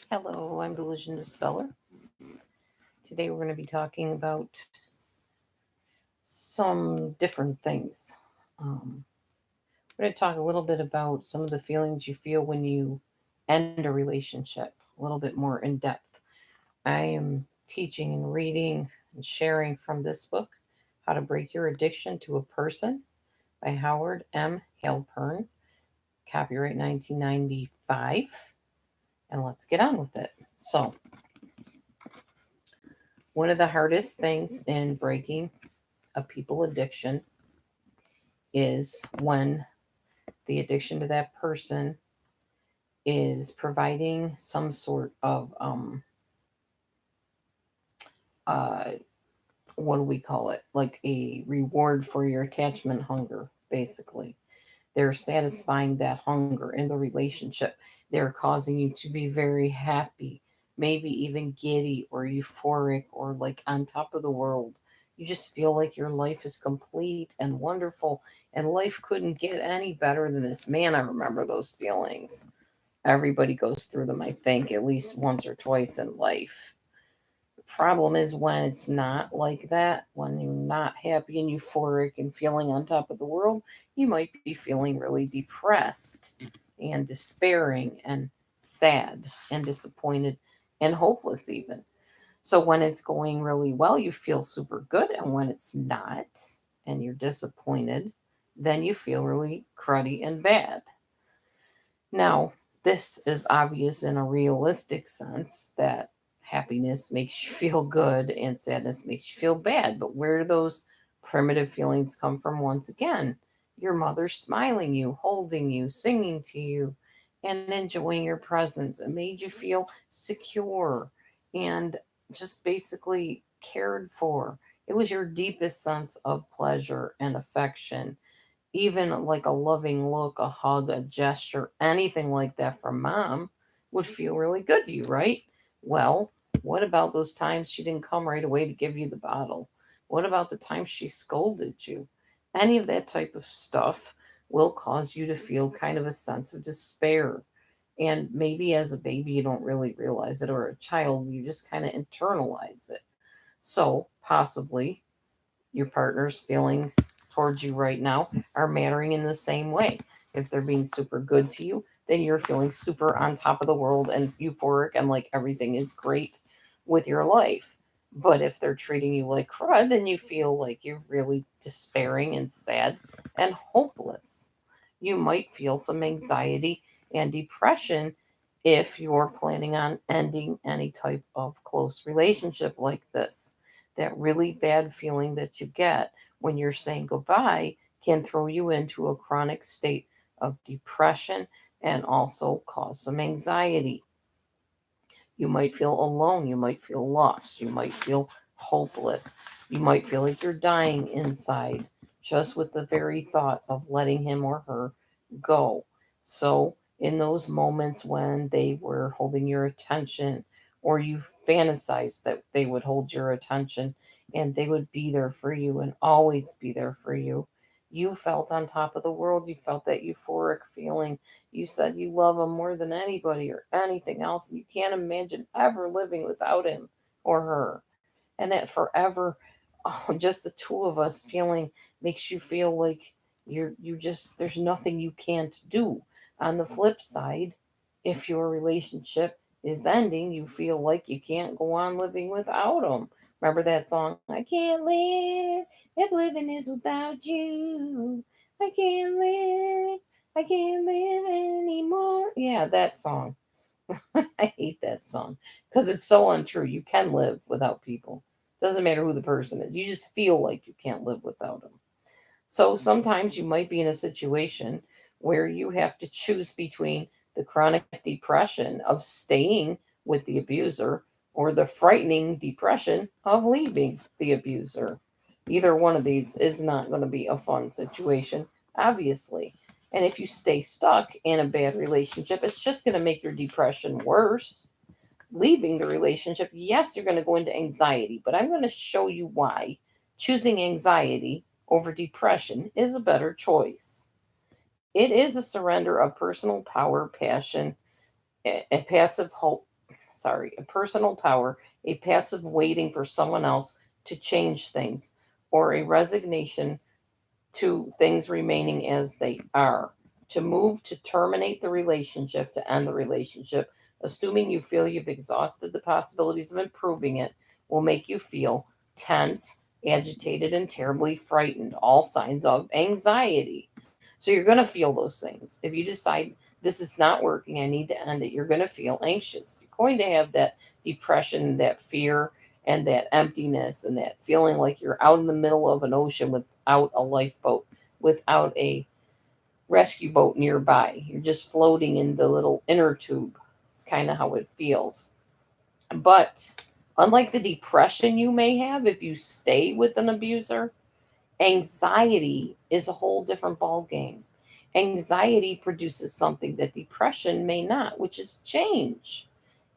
Hello, I'm Delusion Dispeller. Today we're going to be talking about some different things. We're going to talk a little bit about some of the feelings you feel when you end a relationship, a little bit more in depth. I am teaching and reading and sharing from this book, How to Break Your Addiction to a Person by Howard M. Halpern, copyright 1995. And let's get on with it. So, one of the hardest things in breaking a people addiction is when the addiction to that person is providing some sort of uh what do we call it, like a reward for your attachment hunger. Basically, they're satisfying that hunger in the relationship. They're causing you to be very happy, maybe even giddy or euphoric or like on top of the world. You just feel like your life is complete and wonderful, and life couldn't get any better than this. Man, I remember those feelings. Everybody goes through them, I think, at least once or twice in life. The problem is when it's not like that, when you're not happy and euphoric and feeling on top of the world, you might be feeling really depressed and despairing and sad and disappointed and hopeless, even. So when it's going really well, you feel super good. And when it's not and you're disappointed, then you feel really cruddy and bad. Now, this is obvious in a realistic sense that happiness makes you feel good and sadness makes you feel bad. But where do those primitive feelings come from once again? Your mother smiling you, holding you, singing to you, and enjoying your presence. It made you feel secure and just basically cared for. It was your deepest sense of pleasure and affection. Even like a loving look, a hug, a gesture, anything like that from mom would feel really good to you, right? Well, what about those times she didn't come right away to give you the bottle? What about the time she scolded you? Any of that type of stuff will cause you to feel kind of a sense of despair. And maybe as a baby, you don't really realize it, or a child, you just kind of internalize it. So, possibly your partner's feelings towards you right now are mattering in the same way. If they're being super good to you, then you're feeling super on top of the world and euphoric and like everything is great with your life. But if they're treating you like crud, then you feel like you're really despairing and sad and hopeless. You might feel some anxiety and depression if you're planning on ending any type of close relationship like this. That really bad feeling that you get when you're saying goodbye can throw you into a chronic state of depression and also cause some anxiety. You might feel alone, you might feel lost, you might feel hopeless, you might feel like you're dying inside just with the very thought of letting him or her go. So, in those moments when they were holding your attention, or you fantasized that they would hold your attention and they would be there for you and always be there for you felt on top of the world. You felt that euphoric feeling. You said you love him more than anybody or anything else. And you can't imagine ever living without him or her. And that forever, oh, just the two of us feeling makes you feel like you just, there's nothing you can't do. On the flip side, if your relationship is ending, you feel like you can't go on living without him. Remember that song? I can't live if living is without you. I can't live. I can't live anymore. Yeah, that song. I hate that song because it's so untrue. You can live without people. Doesn't matter who the person is. You just feel like you can't live without them. So sometimes you might be in a situation where you have to choose between the chronic depression of staying with the abuser or the frightening depression of leaving the abuser. Either one of these is not going to be a fun situation, obviously. And if you stay stuck in a bad relationship, it's just going to make your depression worse. Leaving the relationship, yes, you're going to go into anxiety, but I'm going to show you why choosing anxiety over depression is a better choice. It is a surrender of personal power, passion, a passive hope. a personal power, a passive waiting for someone else to change things, or a resignation to things remaining as they are. To move to terminate the relationship, to end the relationship, assuming you feel you've exhausted the possibilities of improving it, will make you feel tense, agitated, and terribly frightened. All signs of anxiety. So you're going to feel those things. If you decide this is not working, I need to end it, you're going to feel anxious. You're going to have that depression, that fear, and that emptiness, and that feeling like you're out in the middle of an ocean without a lifeboat, without a rescue boat nearby. You're just floating in the little inner tube. It's kind of how it feels. But unlike the depression you may have if you stay with an abuser, anxiety is a whole different ball game. Anxiety produces something that depression may not, which is change.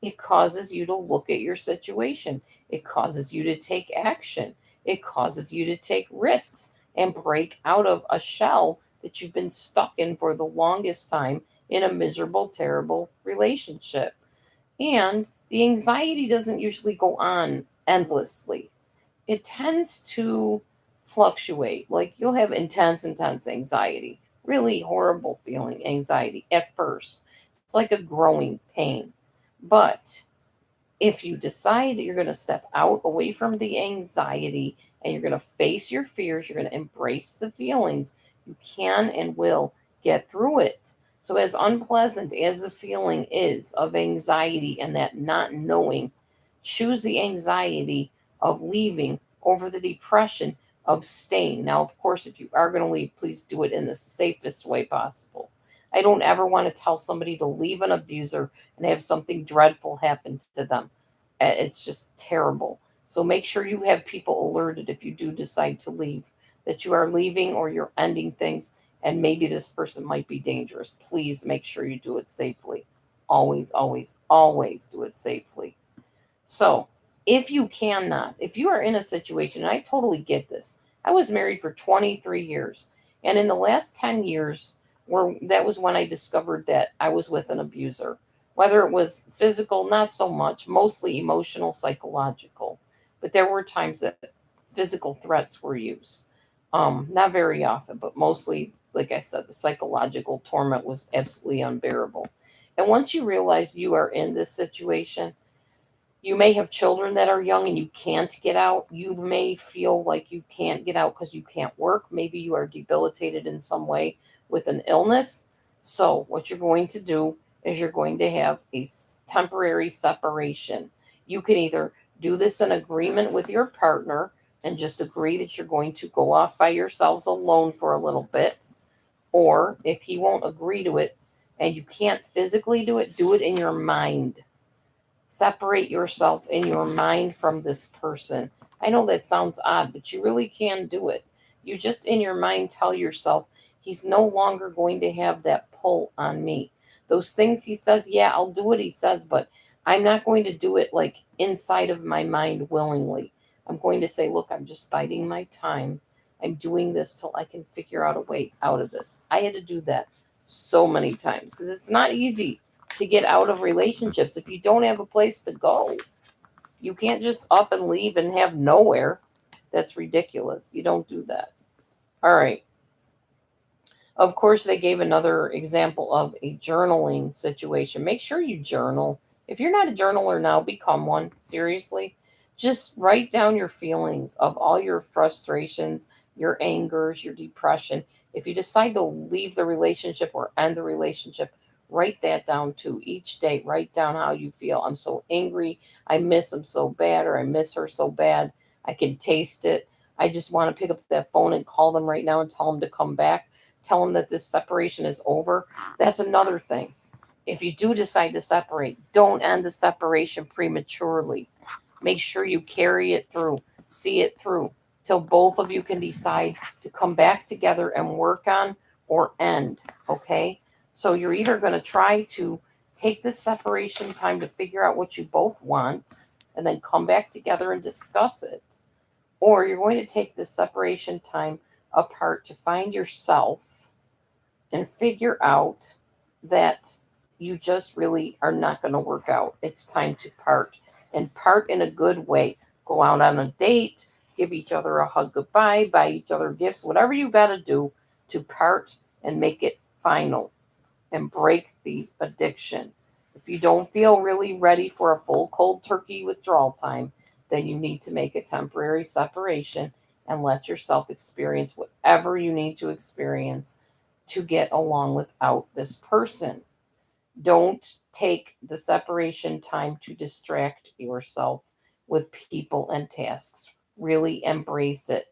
It causes you to look at your situation. It causes you to take action. It causes you to take risks and break out of a shell that you've been stuck in for the longest time in a miserable, terrible relationship. And the anxiety doesn't usually go on endlessly. It tends to fluctuate. Like you'll have intense anxiety, really horrible feeling anxiety at first. It's like a growing pain. But if you decide that you're going to step out away from the anxiety and you're going to face your fears, you're going to embrace the feelings, you can and will get through it. So, as unpleasant as the feeling is of anxiety and that not knowing, choose the anxiety of leaving over the depression of staying. Now, of course, if you are going to leave, please do it in the safest way possible. I don't ever want to tell somebody to leave an abuser and have something dreadful happen to them. It's just terrible. So make sure you have people alerted if you do decide to leave, that you are leaving or you're ending things, and maybe this person might be dangerous. Please make sure you do it safely. Always, always, always do it safely. So, if you are in a situation, and I totally get this, I was married for 23 years, and in the last 10 years, that was when I discovered that I was with an abuser. Whether it was physical, not so much, mostly emotional, psychological, but there were times that physical threats were used. Not very often, but mostly, like I said, the psychological torment was absolutely unbearable. And once you realize you are in this situation, you may have children that are young and you can't get out. You may feel like you can't get out because you can't work. Maybe you are debilitated in some way with an illness. So, what you're going to do is you're going to have a temporary separation. You can either do this in agreement with your partner and just agree that you're going to go off by yourselves alone for a little bit, or if he won't agree to it and you can't physically do it in your mind. Separate yourself in your mind from this person. I know that sounds odd, but you really can do it. You just in your mind tell yourself, he's no longer going to have that pull on me. Those things he says, yeah, I'll do what he says, but I'm not going to do it like inside of my mind willingly. I'm going to say, look, I'm just biding my time. I'm doing this till I can figure out a way out of this. I had to do that so many times because it's not easy to get out of relationships if you don't have a place to go. You can't just up and leave and have nowhere. That's ridiculous. You don't do that. All right. Of course, they gave another example of a journaling situation. Make sure you journal. If you're not a journaler now, become one. Seriously. Just write down your feelings of all your frustrations, your angers, your depression. If you decide to leave the relationship or end the relationship, write that down too. Each day, write down how you feel. I'm so angry. I miss him so bad, or I miss her so bad. I can taste it. I just want to pick up that phone and call them right now and tell them to come back, tell them that this separation is over. That's another thing. If you do decide to separate, don't end the separation prematurely. Make sure you carry it through, see it through, till both of you can decide to come back together and work on or end. Okay? So you're either going to try to take this separation time to figure out what you both want and then come back together and discuss it, or you're going to take this separation time apart to find yourself and figure out that you just really are not going to work out. It's time to part, and part in a good way. Go out on a date, give each other a hug goodbye, buy each other gifts, whatever you got to do to part and make it final and break the addiction. If you don't feel really ready for a full cold turkey withdrawal time, then you need to make a temporary separation and let yourself experience whatever you need to experience to get along without this person. Don't take the separation time to distract yourself with people and tasks. Really embrace it.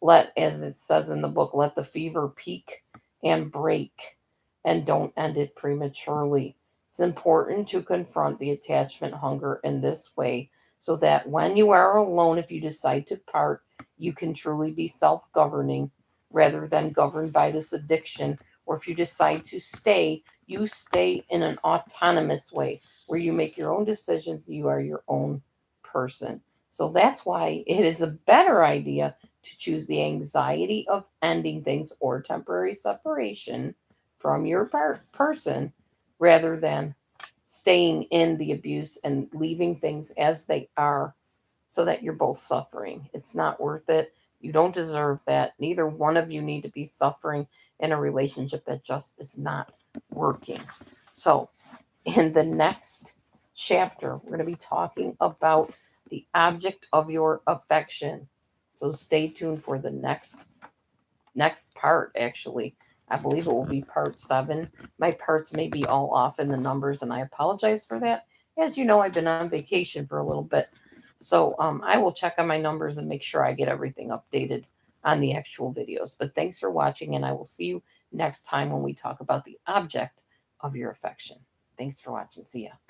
Let, as it says in the book, let the fever peak and break, and don't end it prematurely. It's important to confront the attachment hunger in this way so that when you are alone, if you decide to part, you can truly be self governing rather than governed by this addiction. Or if you decide to stay, you stay in an autonomous way where you make your own decisions, you are your own person. So that's why it is a better idea to choose the anxiety of ending things or temporary separation from your person rather than staying in the abuse and leaving things as they are so that you're both suffering. It's not worth it. You don't deserve that. Neither one of you need to be suffering in a relationship that just is not working. So, in the next chapter, we're going to be talking about the object of your affection. So, stay tuned for the next part. Actually, I believe it will be part 7. My parts may be all off in the numbers, and I apologize for that. As you know, I've been on vacation for a little bit, so I will check on my numbers and make sure I get everything updated on the actual videos. But thanks for watching, and I will see you next time when we talk about the object of your affection. Thanks for watching. See ya.